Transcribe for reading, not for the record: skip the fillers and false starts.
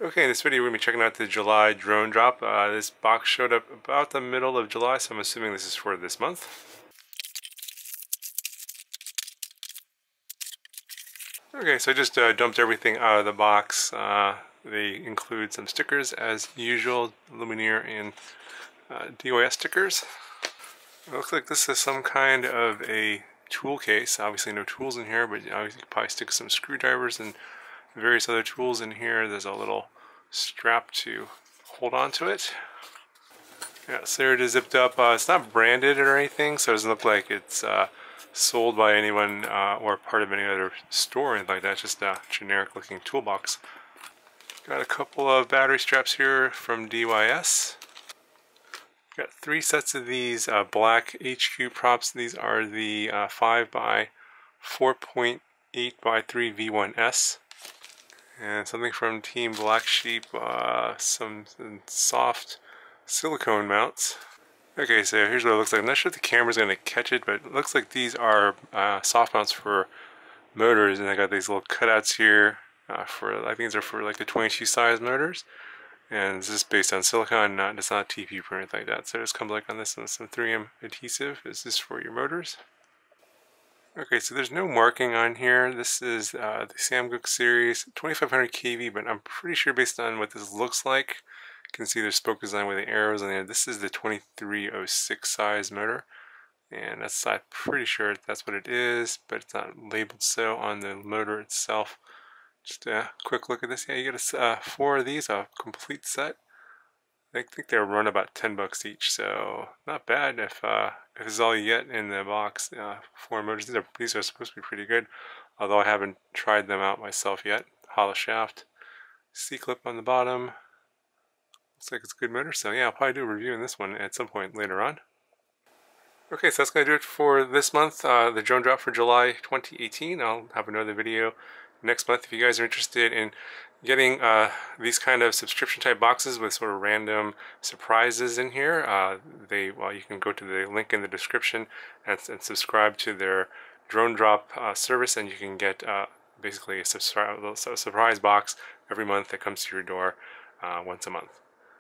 Okay, in this video we're going to be checking out the July drone drop. This box showed up about the middle of July, so I'm assuming this is for this month. Okay, so I just dumped everything out of the box. They include some stickers as usual, Lumineer and DOS stickers. It looks like this is some kind of a tool case. Obviously no tools in here, but you could probably stick some screwdrivers and various other tools in here. There's a little strap to hold on to it. Yeah, so there it is zipped up. It's not branded or anything, so it doesn't look like it's sold by anyone or part of any other store or anything like that. It's just a generic looking toolbox. Got a couple of battery straps here from DYS. Got 3 sets of these black HQ props. These are the 5 by 4.8 by 3 V1S. And something from Team Black Sheep, some soft silicone mounts. Okay, so here's what it looks like. I'm not sure if the camera's going to catch it, but it looks like these are soft mounts for motors, and I got these little cutouts here for, I think these are for like the 22 size motors. And this is based on silicone, it's not TP or anything like that. So it just comes like on this, and some 3M adhesive. Is this for your motors? Okay, so there's no marking on here. This is the Samguk series, 2500 kV, but I'm pretty sure based on what this looks like, you can see there's spoke design with the arrows on there. This is the 2306 size motor, and that's, I'm pretty sure that's what it is, but it's not labeled so on the motor itself. Just a quick look at this. Yeah, you get 4 of these, a complete set. I think they run about $10 each, so not bad if this is all you get in the box. 4 motors. These are supposed to be pretty good, although I haven't tried them out myself yet. Hollow shaft, C-clip on the bottom. Looks like it's a good motor, so yeah, I'll probably do a review on this one at some point later on. Okay, so that's going to do it for this month, the drone drop for July 2018. I'll have another video next month if you guys are interested in getting these kind of subscription type boxes with sort of random surprises in here. You can go to the link in the description and subscribe to their drone drop service, and you can get basically a surprise box every month that comes to your door once a month.